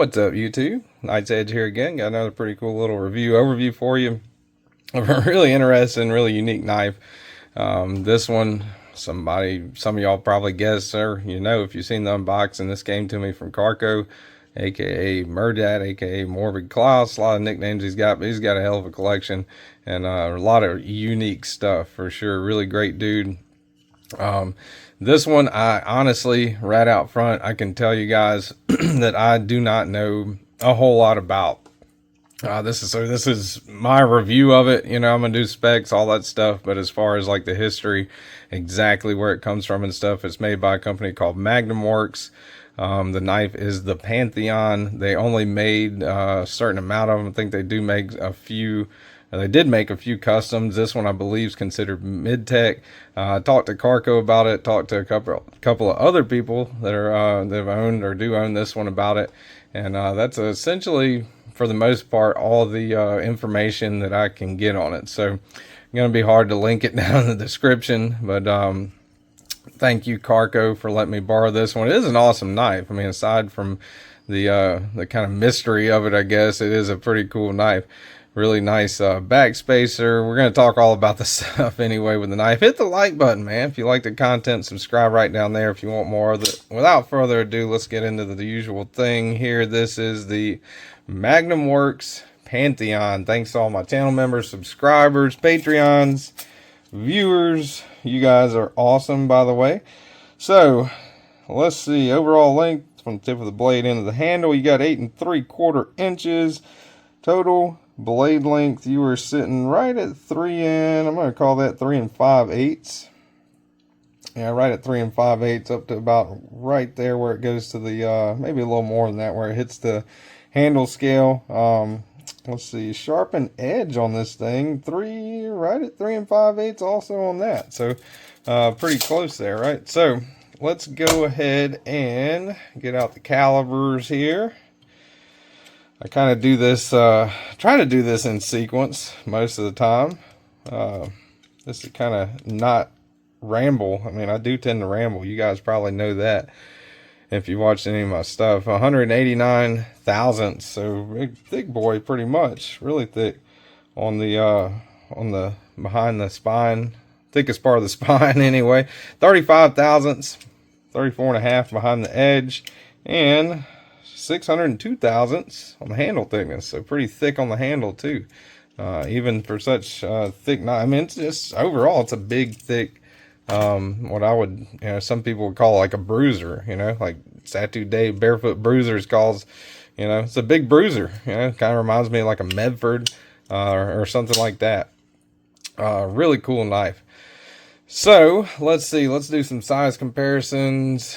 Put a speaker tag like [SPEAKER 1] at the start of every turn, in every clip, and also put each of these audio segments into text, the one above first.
[SPEAKER 1] What's up, YouTube? Knight's Edge here again. Got another pretty cool little overview for you of a really interesting, really unique knife. This one, some of y'all probably guessed, or if you've seen the unboxing. This came to me from Carco, aka Murdat, aka Morbid Klaus. A lot of nicknames he's got, but he's got a hell of a collection and a lot of unique stuff for sure. Really great dude. This one, I honestly, right out front, I can tell you guys that I do not know a whole lot about. This is my review of it. I'm gonna do specs, all that stuff, but as far as like the history, exactly where it comes from and stuff, it's made by a company called Magnumworks. The knife is the Pantheon. They only made a certain amount of them. I think they do make a few. They did make a few customs. This one, I believe, is considered mid-tech. I talked to Carco about it. Talked to a couple of other people that are that have owned or do own this one about it, and that's essentially, for the most part, all the information that I can get on it. So, it's going to be hard to link it down in the description, but thank you, Carco, for letting me borrow this one. It is an awesome knife. I mean, aside from the kind of mystery of it, I guess it is a pretty cool knife. Really nice back spacer. We're going to talk all about the stuff anyway with the knife. Hit the like button, man. If you like the content, subscribe right down there if you want more of it. Without further ado, let's get into the usual thing here. This is the Magnumworks Pantheon. Thanks to all my channel members, subscribers, Patreons, viewers. You guys are awesome, by the way. So, let's see. Overall length from the tip of the blade into the handle. You got 8 3/4 inches total. Blade length, you are sitting right at 3 and I'm going to call that 3 5/8. Yeah, right at 3 5/8, up to about right there where it goes to the maybe a little more than that, where it hits the handle scale. Let's see, sharpened edge on this thing, right at 3 5/8 also on that. So pretty close there, right? So let's go ahead and get out the calibers here. I kind of do this, try to do this in sequence most of the time. This is kind of not ramble. I mean, I do tend to ramble. You guys probably know that if you watched any of my stuff. 189 thousandths, so thick boy, pretty much, really thick on the behind the spine, thickest part of the spine anyway. 35 thousandths, 34.5 behind the edge, and 602 thousandths on the handle thickness, so pretty thick on the handle too, even for such thick knife. I mean, it's just overall, it's a big, thick, what I would, some people would call like a bruiser, like Satu Dave Barefoot Bruisers calls, it's a big bruiser, kind of reminds me of like a Medford or something like that. Really cool knife. So let's see, let's do some size comparisons.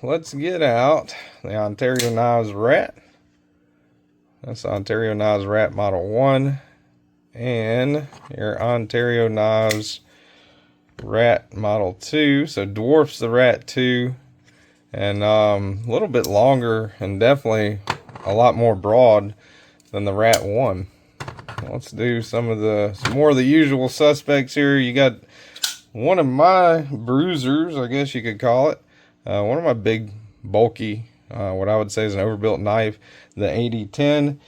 [SPEAKER 1] Let's get out the Ontario Knives Rat. That's Ontario Knives Rat Model 1. And your Ontario Knives Rat Model 2. So dwarfs the Rat 2. And a little bit longer and definitely a lot more broad than the Rat 1. Let's do some more of the usual suspects here. You got one of my bruisers, I guess you could call it. One of my big, bulky, what I would say is an overbuilt knife, the 8010.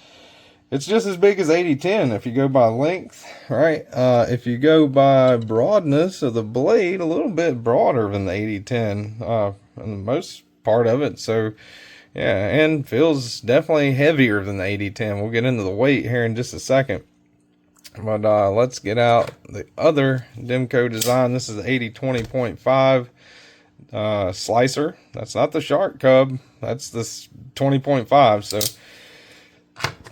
[SPEAKER 1] It's just as big as 8010 if you go by length, right? If you go by broadness of the blade, a little bit broader than the 8010, in the most part of it. So, yeah, and feels definitely heavier than the 8010. We'll get into the weight here in just a second. But let's get out the other Demco design. This is the 8020.5. Slicer. That's not the Shark Cub, that's this 20.5. so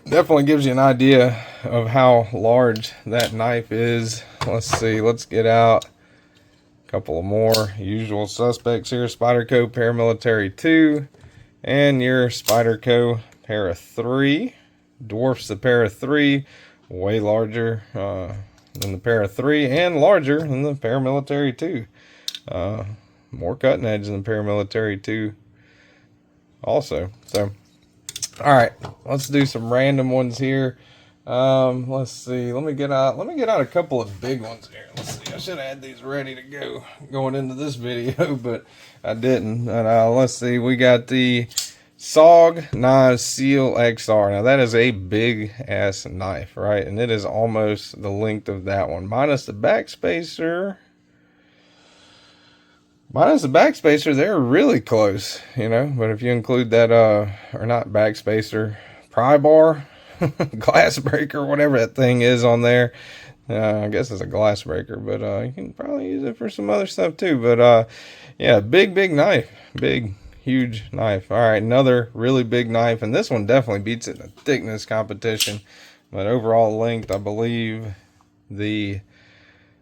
[SPEAKER 1] definitely gives you an idea of how large that knife is. Let's see, let's get out a couple of more usual suspects here. Spyderco Paramilitary 2 and your Spyderco Para 3. Dwarfs the Para 3, way larger than the Para 3 and larger than the Paramilitary 2. More cutting edge than the Paramilitary 2 also. So, all right, let's do some random ones here. Let's see, let me get out a couple of big ones here. Let's see, I should have had these ready to go going into this video, but I didn't. And let's see, we got the SOG Knives Seal XR. Now that is a big ass knife, right? And it is almost the length of that one, minus the backspacer. Minus the backspacer, they're really close, you know. But if you include that, or not backspacer, pry bar, glass breaker, whatever that thing is on there. I guess it's a glass breaker, but you can probably use it for some other stuff too. But yeah, big knife, big, huge knife. All right, another really big knife, and this one definitely beats it in a thickness competition. But overall length, I believe the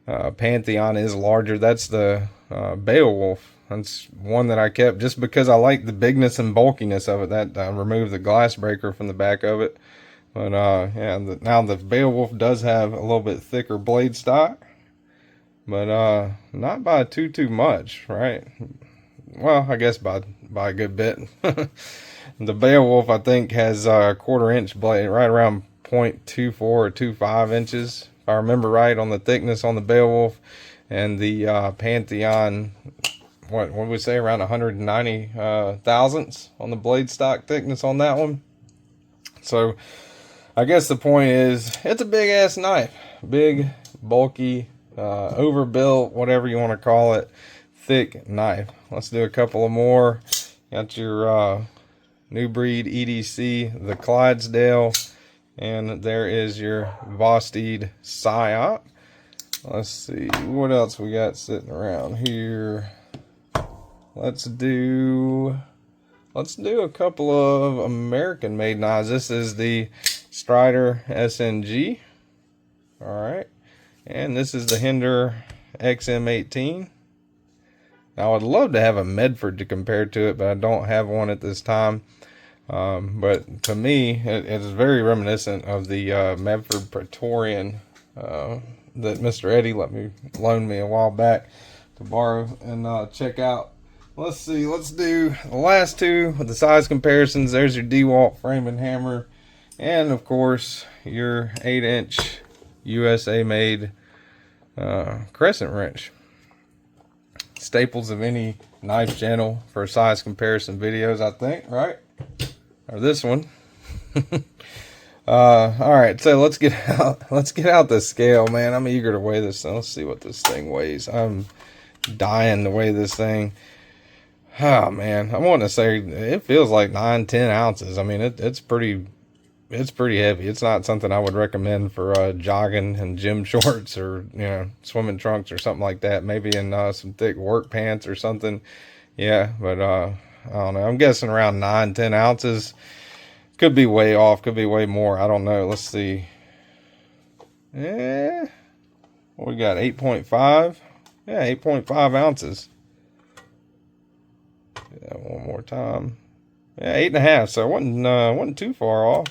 [SPEAKER 1] Pantheon is larger. That's the Beowulf. That's one that I kept just because I like the bigness and bulkiness of it. That I removed the glass breaker from the back of it. But yeah, now the Beowulf does have a little bit thicker blade stock, but not by too much, right? Well, I guess by a good bit. The Beowulf, I think, has a 1/4 inch blade, right around 0.24 or 0.25 inches, if I remember right, on the thickness on the Beowulf. And the Pantheon, what would we say, around 190 thousandths on the blade stock thickness on that one. So I guess the point is, it's a big ass knife, big, bulky, overbuilt, whatever you want to call it, thick knife. Let's do a couple of more. Got your new breed EDC, the Clydesdale, and there is your Vosteed Psyop. Let's see what else we got sitting around here. Let's do a couple of American made knives. This is the Strider SNG. All right, and this is the Hinder XM18. Now, I would love to have a Medford to compare to it, but I don't have one at this time. But to me, it is very reminiscent of the Medford Praetorian that Mr. Eddie loaned me a while back to borrow and check out. Let's see, let's do the last two with the size comparisons. There's your DeWalt frame and hammer, and of course your 8-inch USA made crescent wrench. Staples of any knife channel for size comparison videos, I think, right? Or this one. All right, so let's get out the scale, man. I'm eager to weigh this thing. Let's see what this thing weighs. I'm dying to weigh this thing. Oh man, I want to say it feels like 9-10 ounces. I mean, it's pretty heavy. It's not something I would recommend for jogging and gym shorts, or swimming trunks or something like that. Maybe in some thick work pants or something. Yeah, but I don't know. I'm guessing around 9-10 ounces. Could be way off, could be way more. I don't know. Let's see. Yeah. What we got? 8.5. Yeah, 8.5 ounces. Yeah, one more time. Yeah, 8.5. So it wasn't too far off.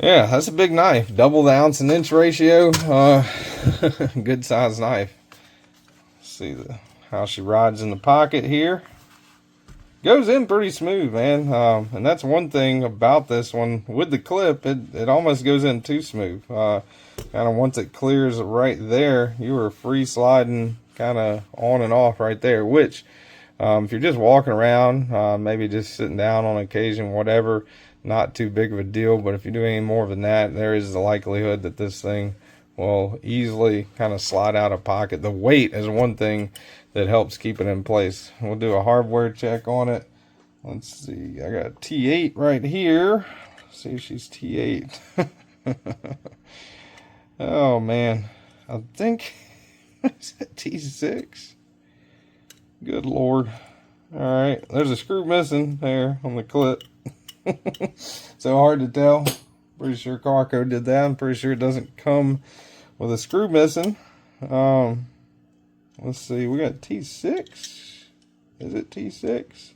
[SPEAKER 1] Yeah, that's a big knife. Double the ounce and inch ratio. Good size knife. Let's see how she rides in the pocket here. Goes in pretty smooth, man. And that's one thing about this one. With the clip, it almost goes in too smooth. Kind of once it clears right there, you are free sliding kind of on and off right there. Which, if you're just walking around, maybe just sitting down on occasion, whatever, not too big of a deal. But if you're doing any more than that, there is the likelihood that this thing will easily kind of slide out of pocket. The weight is one thing that helps keep it in place. We'll do a hardware check on it. Let's see, I got T8 right here. Let's see if she's T8. Oh man, I think it's T6. Good Lord. All right, there's a screw missing there on the clip. So hard to tell. Pretty sure Carco did that. I'm pretty sure it doesn't come with a screw missing. Let's see, we got T6. Is it T6?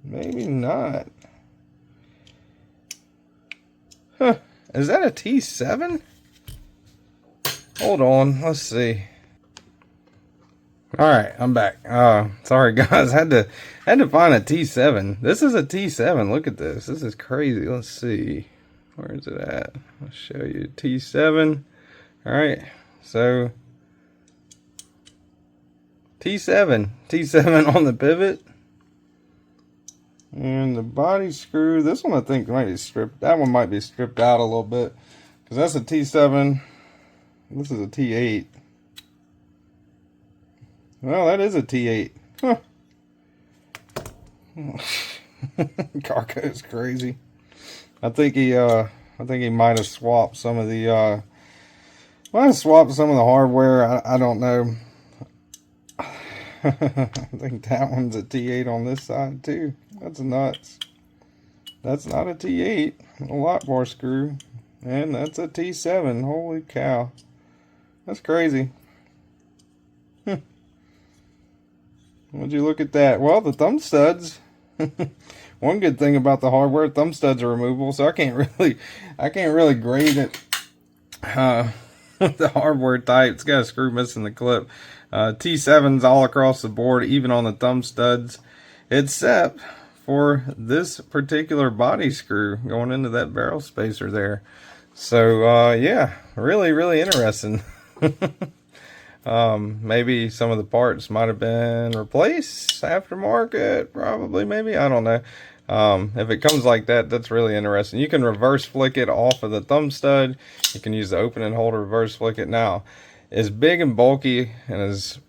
[SPEAKER 1] Maybe not. Huh, is that a T7? Hold on, let's see. All right, I'm back. Sorry guys, had to find a T7. This is a T7. Look at this. This is crazy. Let's see. Where is it at? I'll show you T7. All right. So T7 on the pivot. And the body screw, this one I think might be stripped, that one might be stripped out a little bit, because that's a T7, this is a T8. Well, that is a T8. Huh. Carco is crazy. I think he might have swapped some of the hardware. I don't know. I think that one's a T8 on this side too. That's nuts. That's not a T8. A lock bar screw. And that's a T7. Holy cow. That's crazy. Would you look at that? Well, the thumb studs. One good thing about the hardware, thumb studs are removable, so I can't really grade it with the hardware type. It's got a screw missing the clip. T7s all across the board, even on the thumb studs, except for this particular body screw going into that barrel spacer there. So yeah, really interesting. Maybe some of the parts might have been replaced aftermarket, probably, maybe, I don't know. If it comes like that, that's really interesting. You can reverse flick it off of the thumb stud. You can use the open and hold to reverse flick it. Now, as big and bulky and as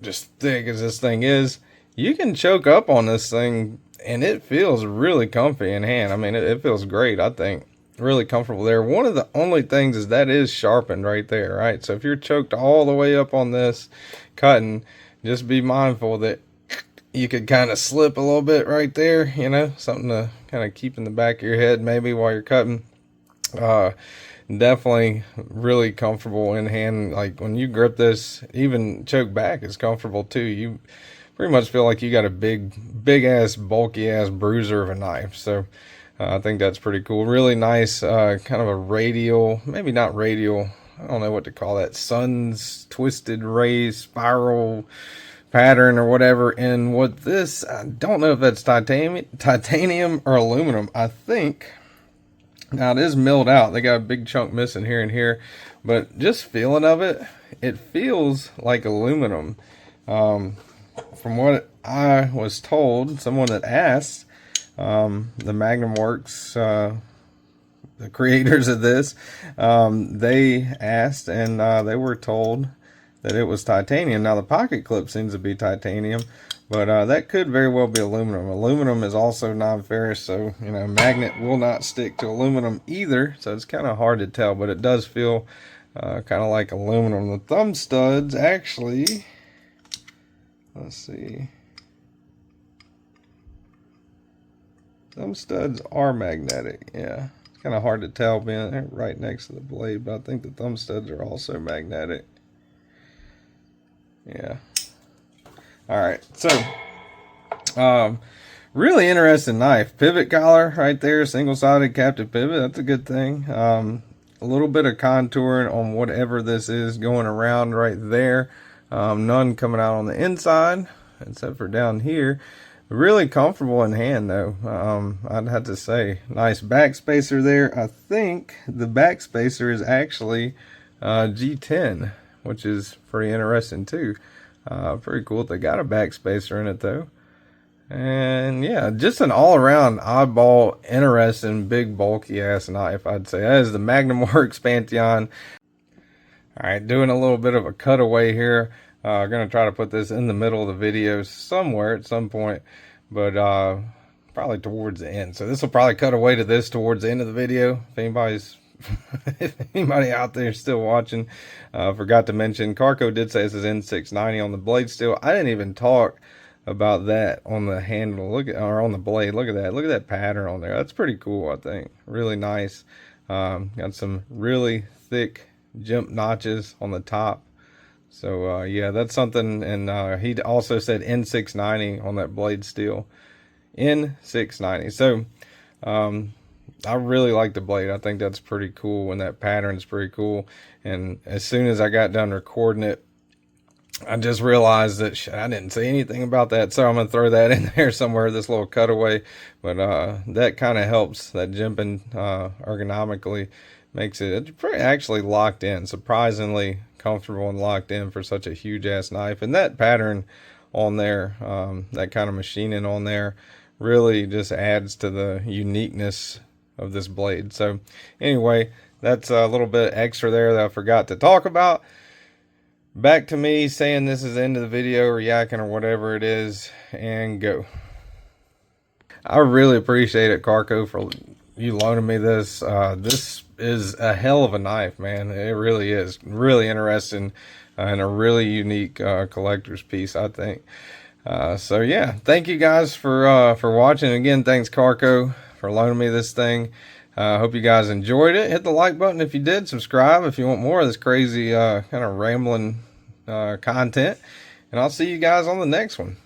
[SPEAKER 1] just thick as this thing is, you can choke up on this thing and it feels really comfy in hand. I mean, it feels great, I think. Really comfortable there. One of the only things is that is sharpened right there, right? So if you're choked all the way up on this cutting, just be mindful that you could kind of slip a little bit right there, you know, something to kind of keep in the back of your head maybe while you're cutting. Definitely really comfortable in hand. Like when you grip this, even choke back is comfortable too. You pretty much feel like you got a big ass bulky ass bruiser of a knife. So I think that's pretty cool. Really nice, kind of a radial, maybe not radial, I don't know what to call that, sun's twisted ray spiral pattern or whatever. And what this, I don't know if that's titanium or aluminum. I think, now it is milled out. They got a big chunk missing here and here, but just feeling of it, it feels like aluminum. From what I was told, someone that asked, the Magnumworks, the creators of this, they asked and they were told that it was titanium. Now the pocket clip seems to be titanium, but that could very well be aluminum. Aluminum is also non-ferrous, so you know, magnet will not stick to aluminum either, so it's kind of hard to tell, but it does feel kind of like aluminum. The thumb studs actually, let's see, thumb studs are magnetic. Yeah, it's kind of hard to tell being right next to the blade, but I think the thumb studs are also magnetic. Yeah. All right. So, really interesting knife. Pivot collar right there, single-sided captive pivot. That's a good thing. A little bit of contouring on whatever this is going around right there. None coming out on the inside, except for down here. Really comfortable in hand though. I'd have to say, nice back spacer there. I think the back spacer is actually G10, which is pretty interesting too. Pretty cool. They got a back spacer in it though. And yeah, just an all-around oddball, interesting, big, bulky ass knife, I'd say. That is the Magnumworks Pantheon. All right, doing a little bit of a cutaway here. Gonna try to put this in the middle of the video somewhere at some point, but probably towards the end. So this will probably cut away to this towards the end of the video. If anybody out there still watching, forgot to mention, Carco did say this is N690 on the blade steel. I didn't even talk about that on the handle. Look at, or on the blade. Look at that. Look at that pattern on there. That's pretty cool, I think. Really nice. Got some really thick jump notches on the top. So yeah, that's something. And he also said N690 on that blade steel. N690. So I really like the blade. I think that's pretty cool, and that pattern is pretty cool. And as soon as I got done recording it, I just realized that I didn't say anything about that, so I'm gonna throw that in there somewhere, this little cutaway. But that kind of helps. That jimping ergonomically makes it pretty actually locked in, surprisingly comfortable and locked in for such a huge ass knife. And that pattern on there, that kind of machining on there, really just adds to the uniqueness of this blade. So anyway, that's a little bit extra there that I forgot to talk about. Back to me saying this is the end of the video, or yakking, or whatever it is, and go. I really appreciate it, Carco, for you loaning me this. This is a hell of a knife, man. It really is. Really interesting and a really unique collector's piece, I think. So yeah, thank you guys for watching. Again, thanks, Carco, for loaning me this thing. Hope you guys enjoyed it. Hit the like button if you did. Subscribe if you want more of this crazy kind of rambling content. And I'll see you guys on the next one.